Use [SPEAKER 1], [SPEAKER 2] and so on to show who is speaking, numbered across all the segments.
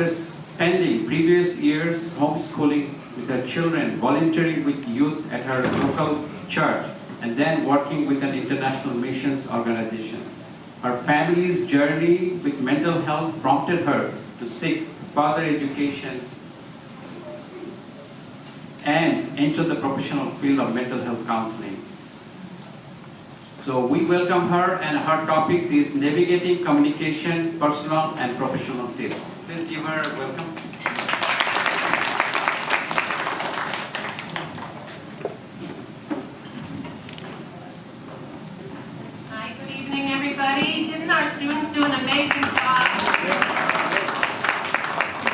[SPEAKER 1] after spending previous years homeschooling with her children, volunteering with youth at her local church, and then working with an international missions organization. Her family's journey with mental health prompted her to seek further education and enter the professional field of mental health counseling. So we welcome her, and her topics is navigating communication, personal and professional tips. Please give her a welcome.
[SPEAKER 2] Hi, good evening everybody. Didn't our students do an amazing job?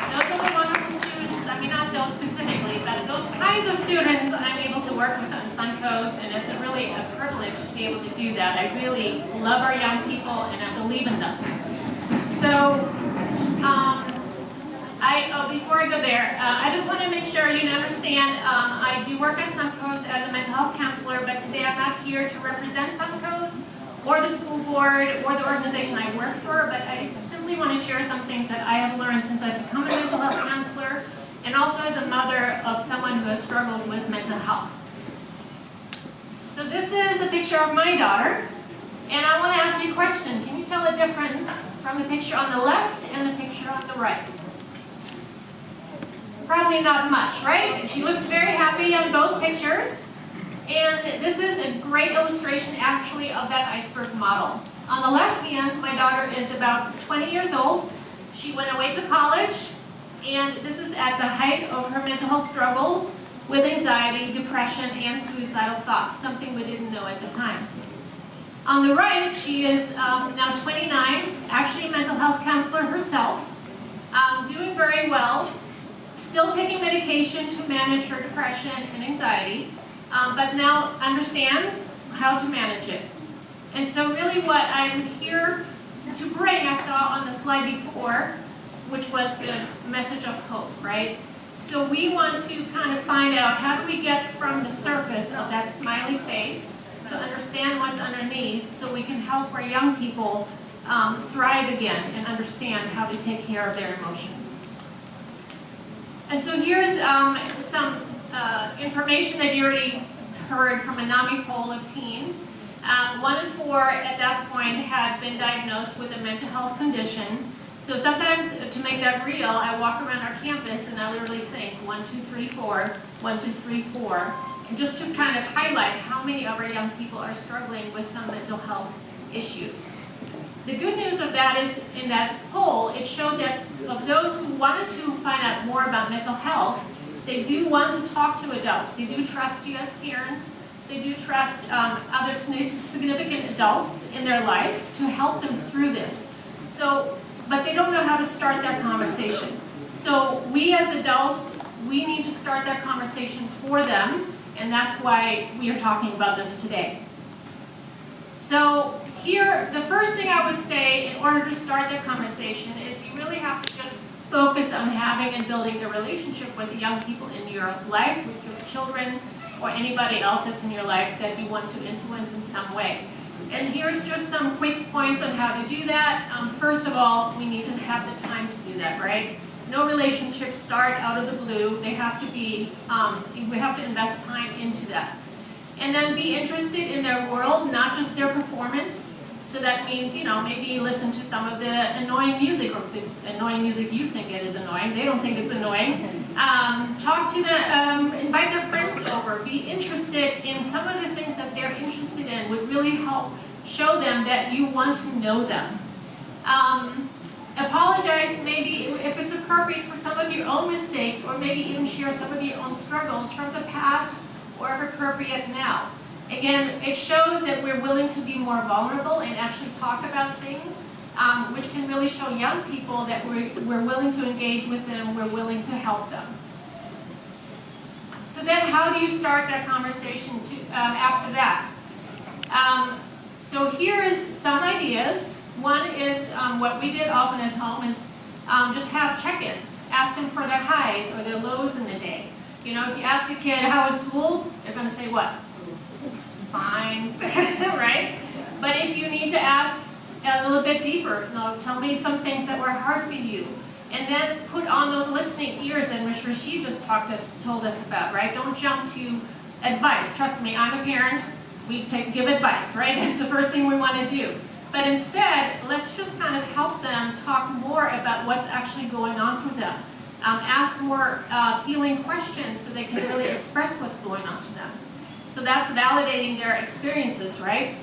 [SPEAKER 2] Those are the wonderful students, I mean not those specifically, but those kinds of students I'm able to work with on Suncoast, and it's really a privilege to be able to do that. I really love our young people and I believe in them. So, before I go there, I just want to make sure you understand I do work at Suncoast as a mental health counselor, but today I'm not here to represent Suncoast or the school board or the organization I work for, but I simply want to share some things that I have learned since I've become a mental health counselor, and also as a mother of someone who has struggled with mental health. So this is a picture of my daughter, and I want to ask you a question. Can you tell the difference from the picture on the left and the picture on the right? Probably not much, right? She looks very happy on both pictures, and this is a great illustration actually of that iceberg model. On the left hand, my daughter is about 20 years old. She went away to college, and this is at the height of her mental health struggles with anxiety, depression, and suicidal thoughts, something we didn't know at the time. On the right, she is now 29, actually a mental health counselor herself, doing very well, still taking medication to manage her depression and anxiety, but now understands how to manage it. And so really what I'm here to bring, I saw on the slide before, which was the message of hope, right? So we want to kind of find out, how do we get from the surface of that smiley face to understand what's underneath, so we can help our young people thrive again and understand how to take care of their emotions. And so here's some information that you already heard from a NAMI poll of teens. 1 in 4 at that point had been diagnosed with a mental health condition. So sometimes, to make that real, I walk around our campus and I literally think 1, 2, 3, 4, 1, 2, 3, 4, and just to kind of highlight how many of our young people are struggling with some mental health issues. The good news of that is, in that poll, it showed that of those who wanted to find out more about mental health, they do want to talk to adults. They do trust you as parents. They do trust other significant adults in their life to help them through this. But they don't know how to start that conversation. So we as adults, we need to start that conversation for them, and that's why we are talking about this today. So here, the first thing I would say in order to start that conversation is you really have to just focus on having and building the relationship with the young people in your life, with your children, or anybody else that's in your life that you want to influence in some way. And here's just some quick points on how to do that. First of all, we need to have the time to do that, right? No relationships start out of the blue. They have to be, we have to invest time into that. And then be interested in their world, not just their performance. So that means, maybe listen to some of the annoying music, or the annoying music you think it is annoying. They don't think it's annoying. Talk to them, invite their friends over. Be interested in some of the things that they're interested in would really help show them that you want to know them. Apologize maybe if it's appropriate for some of your own mistakes, or maybe even share some of your own struggles from the past, or if appropriate now. Again, it shows that we're willing to be more vulnerable and actually talk about things, which can really show young people that we're willing to engage with them, we're willing to help them. So then how do you start that conversation after that? So here is some ideas. One is what we did often at home is just have check-ins. Ask them for their highs or their lows in the day. If you ask a kid, how was school? They're going to say what? Fine, right? But if you need to ask a little bit deeper, tell me some things that were hard for you. And then put on those listening ears, and which Rashid just told us about, right? Don't jump to advice. Trust me, I'm a parent. We give advice, right? It's the first thing we want to do. But instead, let's just kind of help them talk more about what's actually going on for them. Ask more feeling questions so they can really express what's going on to them. So that's validating their experiences, right?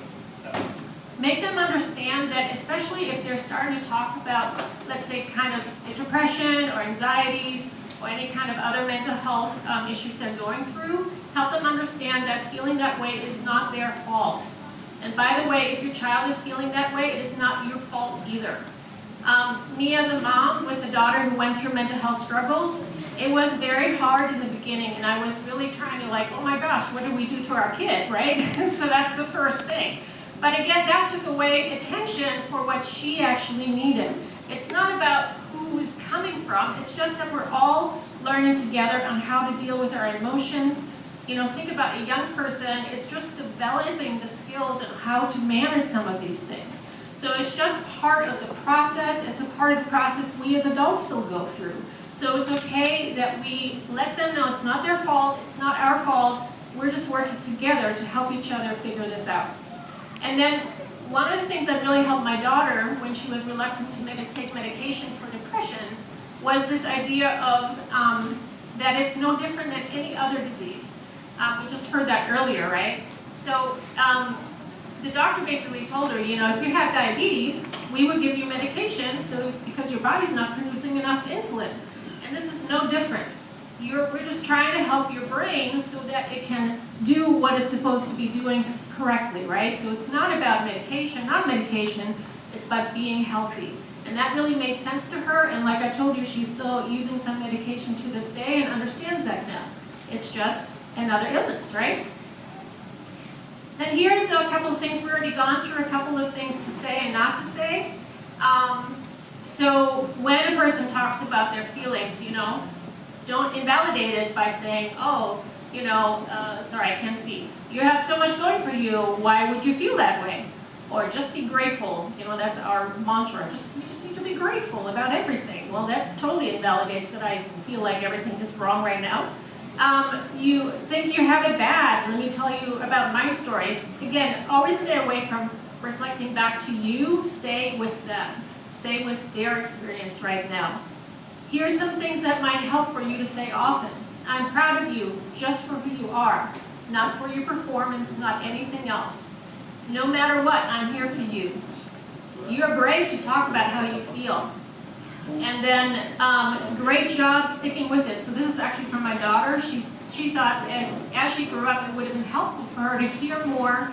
[SPEAKER 2] Make them understand that, especially if they're starting to talk about, let's say, kind of depression or anxieties or any kind of other mental health issues they're going through, help them understand that feeling that way is not their fault. And by the way, if your child is feeling that way, it is not your fault either. Me as a mom with a daughter who went through mental health struggles, it was very hard in the beginning, and I was really trying to oh my gosh, what did we do to our kid, right? So that's the first thing. But again, that took away attention for what she actually needed. It's not about who is coming from, it's just that we're all learning together on how to deal with our emotions. You know, think about a young person, it's just developing the skills and how to manage some of these things. So it's just part of the process, it's a part of the process we as adults still go through. So it's okay that we let them know it's not their fault, it's not our fault, we're just working together to help each other figure this out. And then one of the things that really helped my daughter when she was reluctant to take medication for depression was this idea of that it's no different than any other disease. We just heard that earlier, right? So the doctor basically told her, you know, if you have diabetes, we would give you medication because your body's not producing enough insulin. And this is no different. We're just trying to help your brain so that it can do what it's supposed to be doing correctly, right? So it's not about medication, it's about being healthy. And that really made sense to her, and like I told you, she's still using some medication to this day and understands that now. It's just another illness, right? Then here's a couple of things. We've already gone through a couple of things to say and not to say. So when a person talks about their feelings, you know, don't invalidate it by saying, oh, you know, sorry, I can't see. You have so much going for you, why would you feel that way? Or just be grateful. You know, that's our mantra. We just need to be grateful about everything. Well, that totally invalidates that I feel like everything is wrong right now. You think you have it bad. Let me tell you about my stories. Again, always stay away from reflecting back to you. Stay with them. Stay with their experience right now. Here's some things that might help for you to say often. I'm proud of you just for who you are, not for your performance, not anything else. No matter what, I'm here for you. You're brave to talk about how you feel. And then, great job sticking with it. So this is actually from my daughter. She thought, as she grew up, it would have been helpful for her to hear more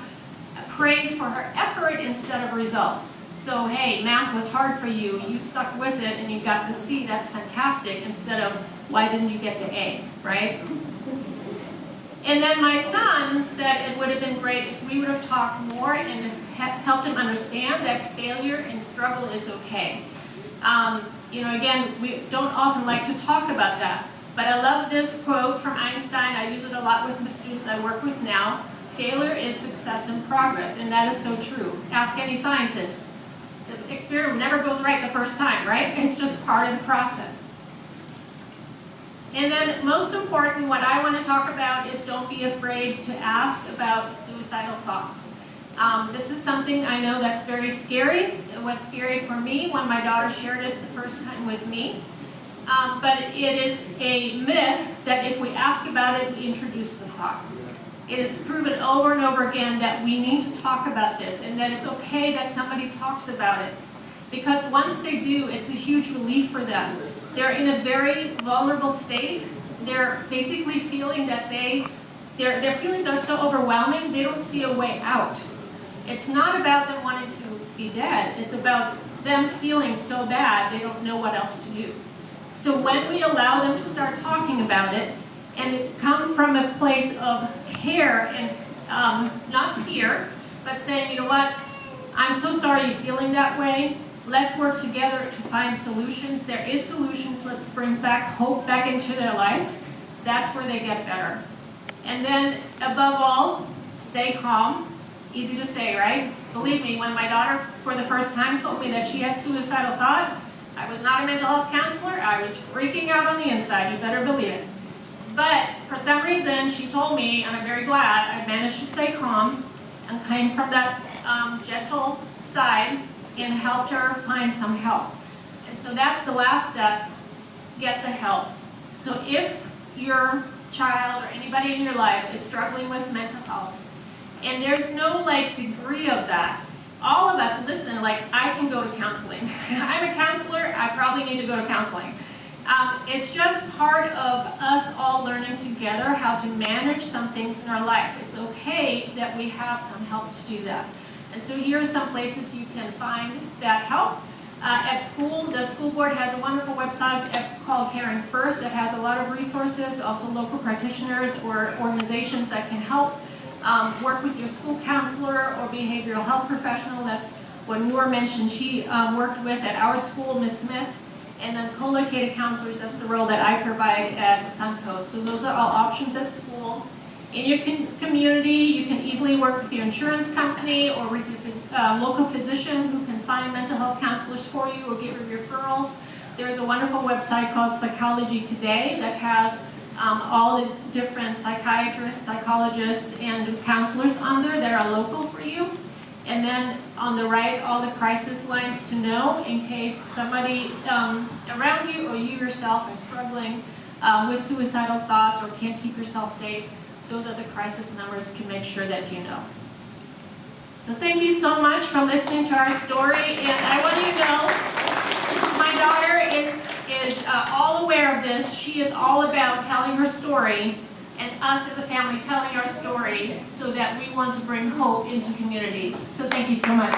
[SPEAKER 2] praise for her effort instead of result. So, hey, math was hard for you, you stuck with it and you got the C, that's fantastic, instead of, why didn't you get the A, right? And then my son said it would have been great if we would have talked more and helped him understand that failure and struggle is okay. You know, again, we don't often like to talk about that, but I love this quote from Einstein. I use it a lot with the students I work with now. Failure is success and progress, and that is so true. Ask any scientist. The experiment never goes right the first time, right? It's just part of the process. And then most important, what I want to talk about is don't be afraid to ask about suicidal thoughts. This is something I know that's very scary. It was scary for me when my daughter shared it the first time with me. But it is a myth that if we ask about it, we introduce the thought. It is proven over and over again that we need to talk about this and that it's okay that somebody talks about it. Because once they do, it's a huge relief for them. They're in a very vulnerable state. They're basically feeling that their feelings are so overwhelming, they don't see a way out. It's not about them wanting to be dead. It's about them feeling so bad they don't know what else to do. So when we allow them to start talking about it, and it comes from a place of care and not fear, but saying, you know what, I'm so sorry you're feeling that way. Let's work together to find solutions. There is solutions. Let's bring back hope back into their life. That's where they get better. And then, above all, stay calm. Easy to say, right? Believe me, when my daughter, for the first time, told me that she had suicidal thought, I was not a mental health counselor. I was freaking out on the inside, you better believe it. But for some reason, she told me, and I'm very glad, I managed to stay calm and came from that gentle side and helped her find some help. And so that's the last step, get the help. So if your child or anybody in your life is struggling with mental health, and there's no like degree of that, all of us, listen, like I can go to counseling. I'm a counselor, I probably need to go to counseling. It's just part of us all learning together how to manage some things in our life. It's okay that we have some help to do that. And so here are some places you can find that help. At school, the school board has a wonderful website called Caring First that has a lot of resources, also local practitioners or organizations that can help. Work with your school counselor or behavioral health professional. That's what Noor mentioned she worked with at our school, Ms. Smith. And then co-located counselors, that's the role that I provide at Suncoast. So those are all options at school. In your community, you can easily work with your insurance company or with your local physician who can find mental health counselors for you or give you referrals. There's a wonderful website called Psychology Today that has all the different psychiatrists, psychologists, and counselors on there that are local for you. And then on the right, all the crisis lines to know in case somebody around you or you yourself are struggling with suicidal thoughts or can't keep yourself safe. Those are the crisis numbers to make sure that you know. So thank you so much for listening to our story. And I want you to know, my daughter is all aware of this. She is all about telling her story and us as a family telling our story so that we want to bring hope into communities. So thank you so much.